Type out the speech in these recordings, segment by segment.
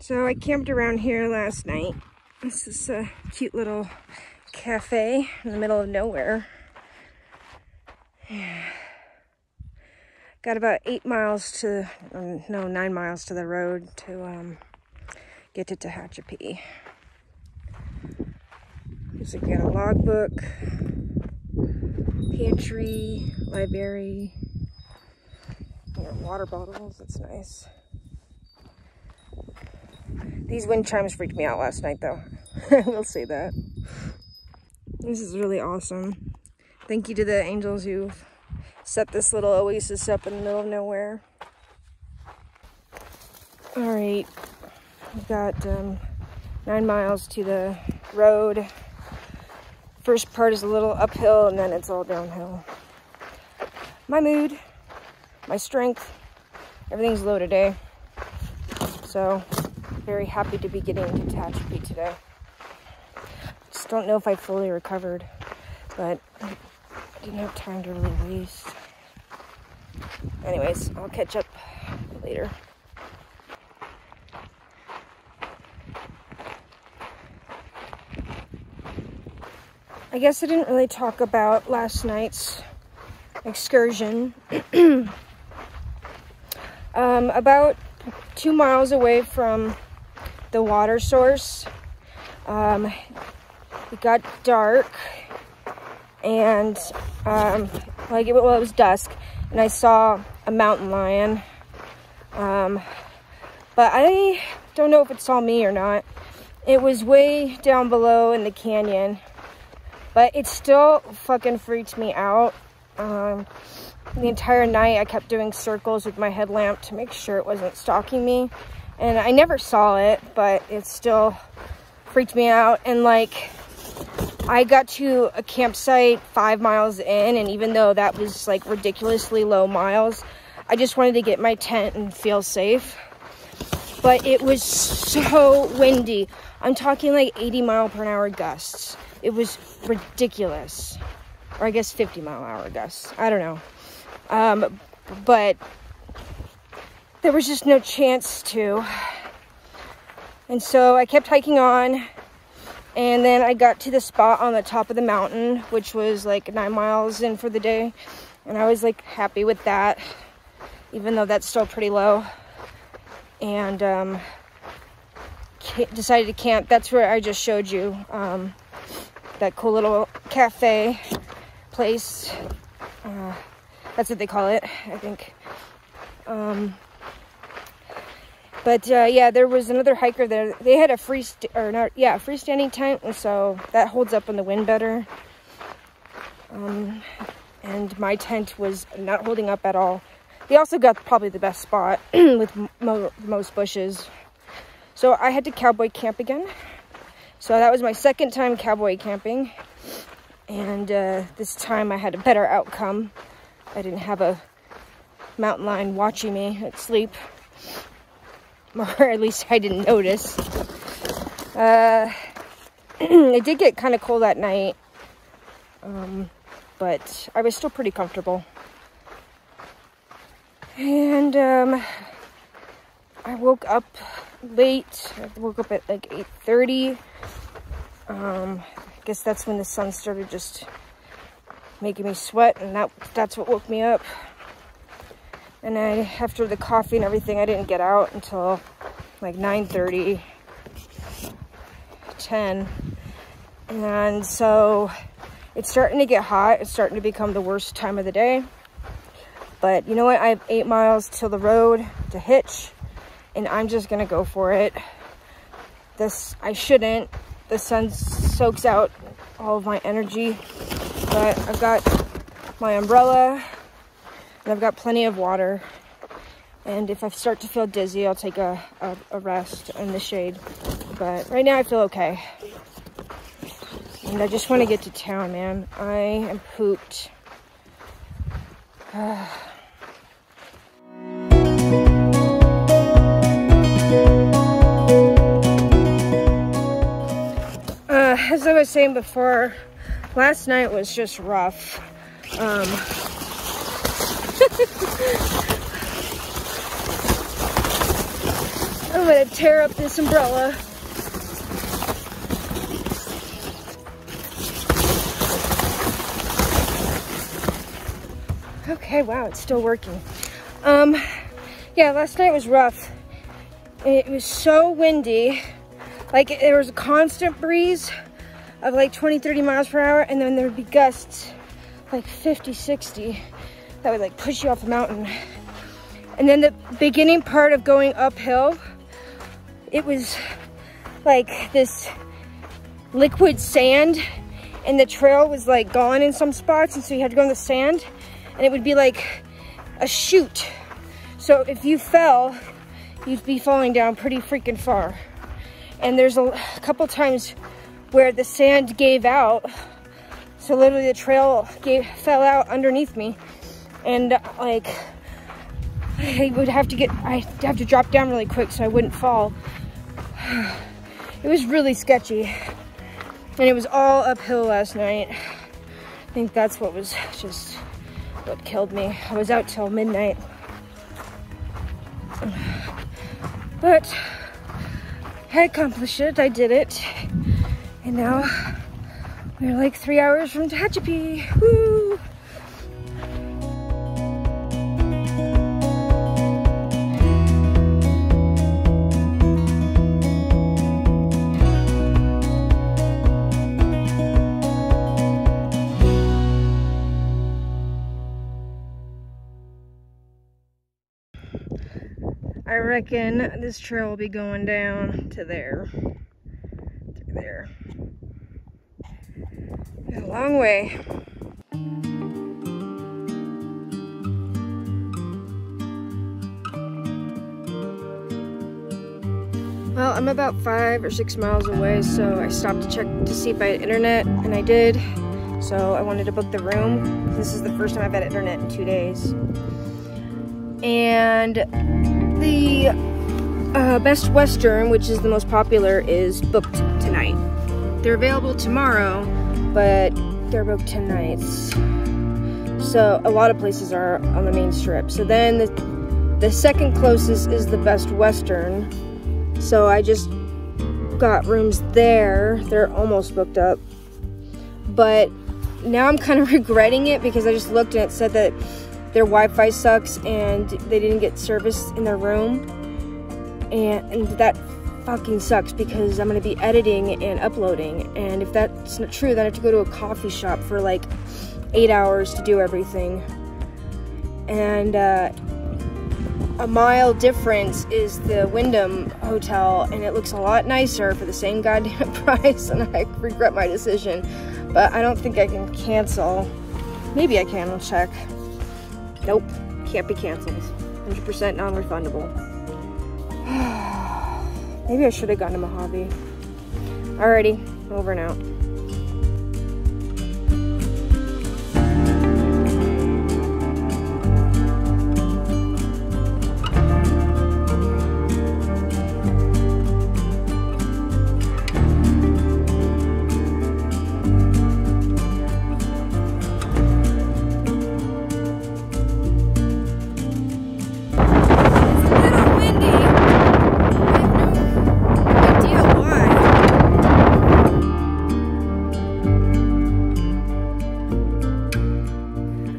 So I camped around here last night. This is a cute little cafe in the middle of nowhere. Got about 9 miles to the road to get to Tehachapi. Looks like we got a logbook, pantry, library, water bottles. That's nice. These wind chimes freaked me out last night, though. I will say that. This is really awesome. Thank you to the angels who set this little oasis up in the middle of nowhere. All right, we've got 9 miles to the road. First part is a little uphill, and then it's all downhill. My mood, my strength, everything's low today. So, very happy to be getting to Tehachapi today. Just don't know if I fully recovered, but I didn't have time to really waste. Anyways, I'll catch up later. I guess I didn't really talk about last night's excursion. About 2 miles away from the water source, it got dark, and it was dusk, and I saw a mountain lion. But I don't know if it saw me or not. It was way down below in the canyon, but it still fucking freaked me out. The entire night I kept doing circles with my headlamp to make sure it wasn't stalking me, and I never saw it, but it still freaked me out. And like, I got to a campsite 5 miles in, and even though that was like ridiculously low miles, I just wanted to get my tent and feel safe. But it was so windy. I'm talking like 80-mile-per-hour gusts. It was ridiculous. Or I guess 50-mile-an-hour gusts. I don't know. But there was just no chance to. And so I kept hiking on. And then I got to the spot on the top of the mountain, which was like 9 miles in for the day. And I was like happy with that, even though that's still pretty low. And decided to camp. That's where I just showed you. That cool little cafe place. That's what they call it, I think. Yeah, there was another hiker there. They had a freestanding tent, and so that holds up in the wind better. And my tent was not holding up at all. They also got probably the best spot with most bushes. So I had to cowboy camp again. So that was my second time cowboy camping. And this time I had a better outcome. I didn't have a mountain lion watching me at sleep. Or at least I didn't notice. It did get kind of cold that night. But I was still pretty comfortable. And I woke up late. I woke up at like 8:30. I guess that's when the sun started just making me sweat, and that's what woke me up. And after the coffee and everything, I didn't get out until like 9:30, 10. And so it's starting to get hot. It's starting to become the worst time of the day. But you know what? I have 8 miles to the road to hitch, and I'm just gonna go for it. I shouldn't. The sun soaks out all of my energy, but I've got my umbrella, and I've got plenty of water. And if I start to feel dizzy, I'll take a rest in the shade. But right now I feel okay. And I just want to get to town, man. I am pooped. As I was saying before, last night was just rough. I'm gonna tear up this umbrella. Okay, wow, it's still working. Yeah, last night was rough. It was so windy. Like, there was a constant breeze of like 20, 30 miles per hour, and then there would be gusts like 50, 60 that would like push you off the mountain. And then the beginning part of going uphill, it was like this liquid sand, and the trail was like gone in some spots, and so you had to go in the sand, and it would be like a chute. So if you fell, you'd be falling down pretty freaking far. And there's a couple times where the sand gave out, so literally the trail fell out underneath me, and like I'd have to drop down really quick so I wouldn't fall. It was really sketchy, and it was all uphill last night. I think that's what was just what killed me. I was out till midnight, but I accomplished it. I did it, and now we're like 3 hours from Tehachapi. Woo! I reckon this trail will be going down to there, through there. A long way. Well, I'm about 5 or 6 miles away, so I stopped to check to see if I had internet, and I did. So I wanted to book the room. This is the first time I've had internet in 2 days. And the Best Western, which is the most popular, is booked tonight. They're available tomorrow, but they're booked tonight's. So a lot of places are on the main strip. So then the second closest is the Best Western. So I just got rooms there. They're almost booked up. But now I'm kind of regretting it because I just looked and it said that their Wi-Fi sucks and they didn't get service in their room. And that fucking sucks because I'm gonna be editing and uploading. And if that's not true, then I have to go to a coffee shop for like 8 hours to do everything. And a mile difference is the Wyndham Hotel, and it looks a lot nicer for the same goddamn price, and I regret my decision. But I don't think I can cancel. Maybe I can, I'll check. Nope, can't be canceled. 100% non-refundable. Maybe I should have gone to Mojave. Alrighty, over and out.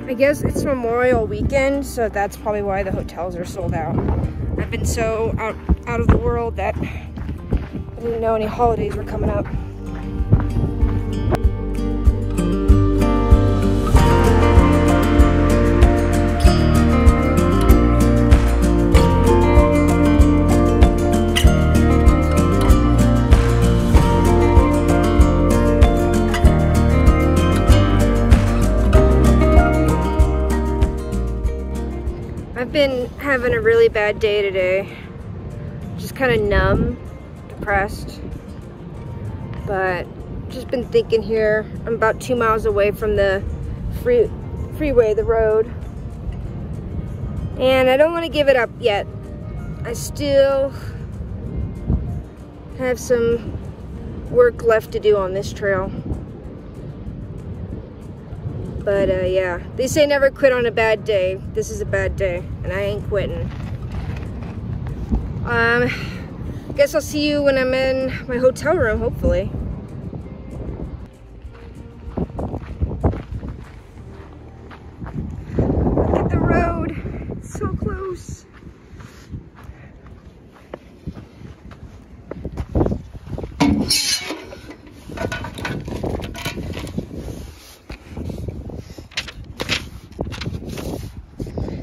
I guess it's Memorial Weekend, so that's probably why the hotels are sold out. I've been so out of the world that I didn't know any holidays were coming up. I've been having a really bad day today. Just kind of numb, depressed. But just been thinking here. I'm about 2 miles away from the freeway, the road. And I don't want to give it up yet. I still have some work left to do on this trail. But yeah, they say never quit on a bad day. This is a bad day, and I ain't quitting. guess I'll see you when I'm in my hotel room, hopefully. Look at the road. It's so close.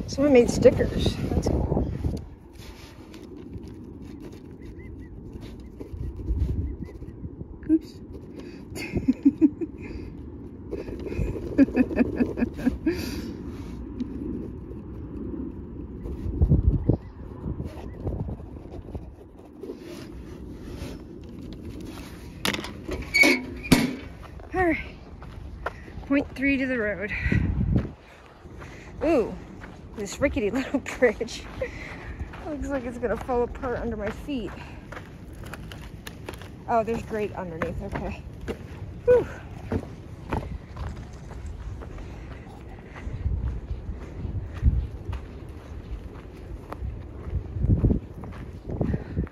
Someone made stickers. That's cool. Oops. All right. 0.3 to the road. Ooh. This rickety little bridge. Looks like it's gonna fall apart under my feet. Oh, there's grate underneath, okay. Whew.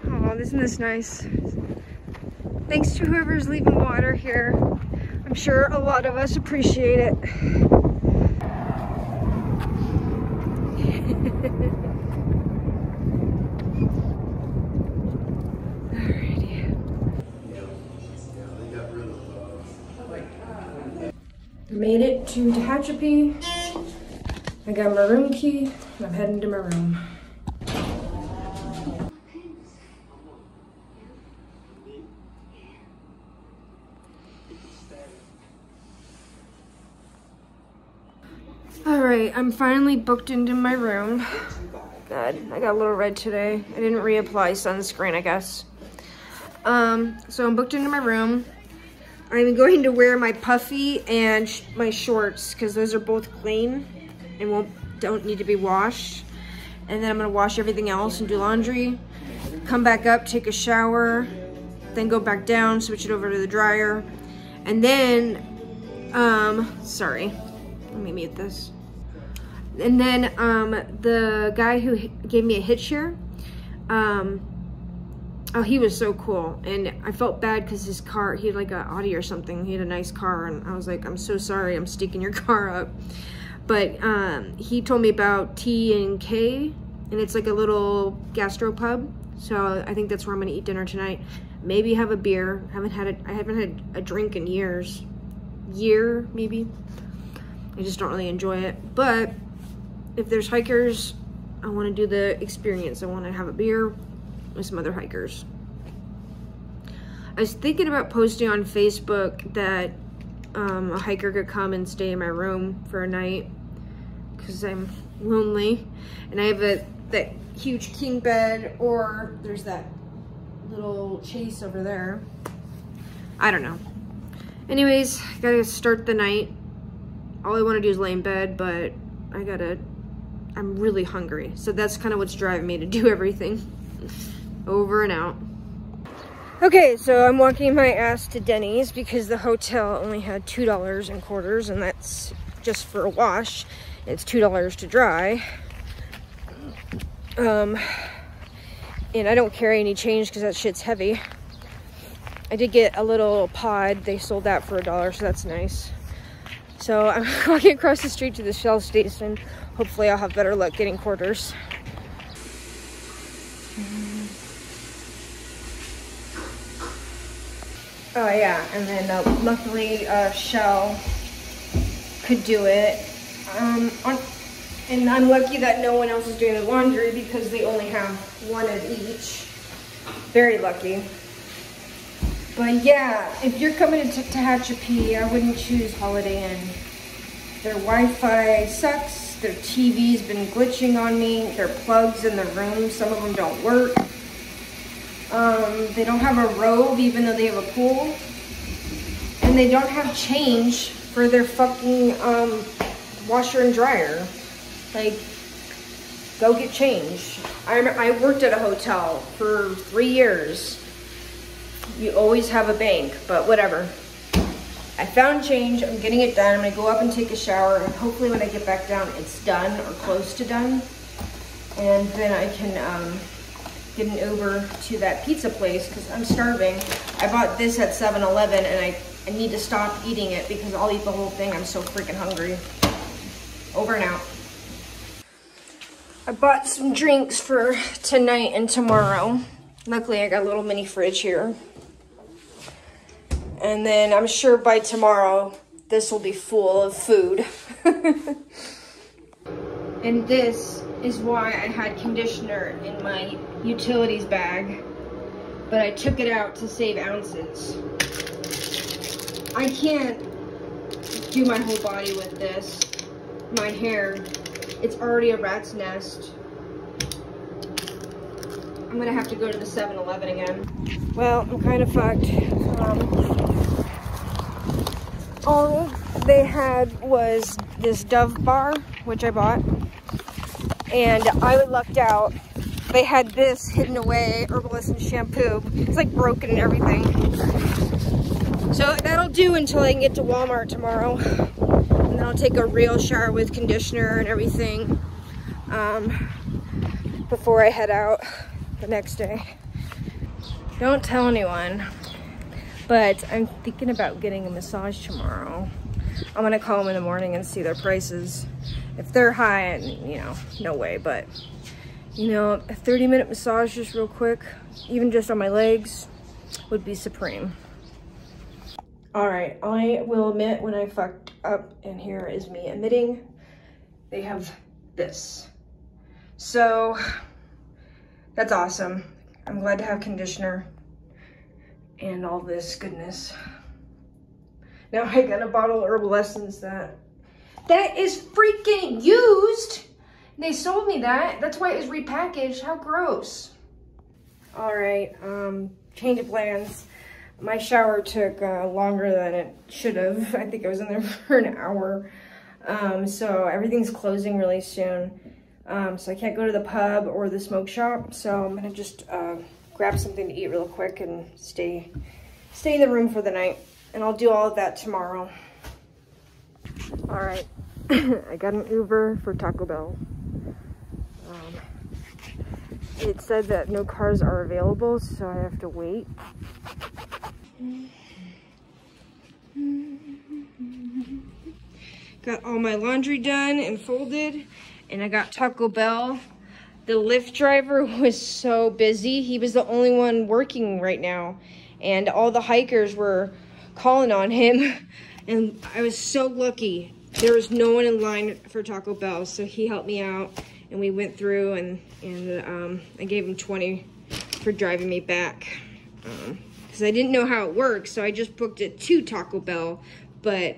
Oh, isn't this nice? Thanks to whoever's leaving water here. I'm sure a lot of us appreciate it. Made it to Tehachapi. I got my room key and I'm heading to my room. Alright, I'm finally booked into my room. God, I got a little red today. I didn't reapply sunscreen, I guess. So I'm booked into my room. I'm going to wear my puffy and my shorts because those are both clean and don't need to be washed. And then I'm gonna wash everything else and do laundry. Come back up, take a shower, then go back down, switch it over to the dryer. And then, sorry, let me mute this. And then the guy who gave me a hitch here, oh, he was so cool. And I felt bad because his car, he had like an Audi or something. He had a nice car. And I was like, I'm so sorry I'm sticking your car up. But he told me about T&K. And it's like a little gastropub. So I think that's where I'm going to eat dinner tonight. Maybe have a beer. I haven't had a drink in years. Year, maybe. I just don't really enjoy it. But if there's hikers, I want to do the experience. I want to have a beer with some other hikers. I was thinking about posting on Facebook that a hiker could come and stay in my room for a night because I'm lonely and I have that huge king bed, or there's that little chase over there. I don't know. Anyways, gotta start the night. All I want to do is lay in bed, but I'm really hungry. So that's kind of what's driving me to do everything. Over and out. Okay, so I'm walking my ass to Denny's because the hotel only had $2 in quarters, and that's just for a wash. It's $2 to dry. And I don't carry any change because that shit's heavy. I did get a little pod. They sold that for $1, so that's nice. So I'm walking across the street to the Shell station. Hopefully I'll have better luck getting quarters. Oh yeah, and then luckily Shell could do it. And I'm lucky that no one else is doing the laundry because they only have one of each. Very lucky. But yeah, if you're coming to Tehachapi, I wouldn't choose Holiday Inn. Their Wi-Fi sucks. Their TV's been glitching on me. Their plugs in the room, some of them don't work. They don't have a robe even though they have a pool. And they don't have change for their fucking washer and dryer. Like, go get change. I worked at a hotel for 3 years. You always have a bank, but whatever. I found change, I'm getting it done. I'm gonna go up and take a shower, and hopefully when I get back down, it's done or close to done. And then I can get an Uber to that pizza place because I'm starving. I bought this at 7-Eleven and I need to stop eating it because I'll eat the whole thing. I'm so freaking hungry. Over and out. I bought some drinks for tonight and tomorrow. Luckily, I got a little mini fridge here. And then I'm sure by tomorrow, this will be full of food. And this is why I had conditioner in my utilities bag, but I took it out to save ounces. I can't do my whole body with this. My hair, it's already a rat's nest. I'm gonna have to go to the 7-Eleven again. Well, I'm kind of fucked. All they had was this Dove bar, which I bought. And I lucked out. They had this hidden away, Herbal Essence shampoo. It's like broken and everything. So that'll do until I can get to Walmart tomorrow. And then I'll take a real shower with conditioner and everything before I head out the next day. Don't tell anyone, but I'm thinking about getting a massage tomorrow. I'm gonna call them in the morning and see their prices. If they're high, you know, no way, but you know, a 30-minute massage just real quick, even just on my legs, would be supreme. All right, I will admit when I fucked up, and here is me admitting. They have this. So that's awesome. I'm glad to have conditioner and all this goodness. Now I got a bottle of Herbal Essence that is freaking used. They sold me that. That's why it was repackaged. How gross. All right, change of plans. My shower took longer than it should have. I think I was in there for an hour. So everything's closing really soon. So I can't go to the pub or the smoke shop. So I'm gonna just grab something to eat real quick and stay in the room for the night. And I'll do all of that tomorrow. All right, I got an Uber for Taco Bell. It said that no cars are available, so I have to wait. Got all my laundry done and folded, and I got Taco Bell. The Lyft driver was so busy. He was the only one working right now, and all the hikers were calling on him, and I was so lucky. There was no one in line for Taco Bell, so he helped me out, and we went through, and I gave him 20 for driving me back, because I didn't know how it works, so I just booked it to Taco Bell, but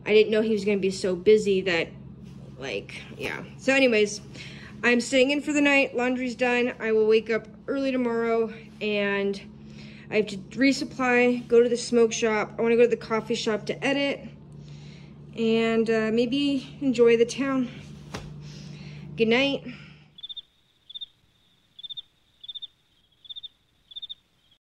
I didn't know he was going to be so busy that, like, yeah. So anyways, I'm staying in for the night. Laundry's done. I will wake up early tomorrow, and I have to resupply, go to the smoke shop. I want to go to the coffee shop to edit, and maybe enjoy the town. Good night.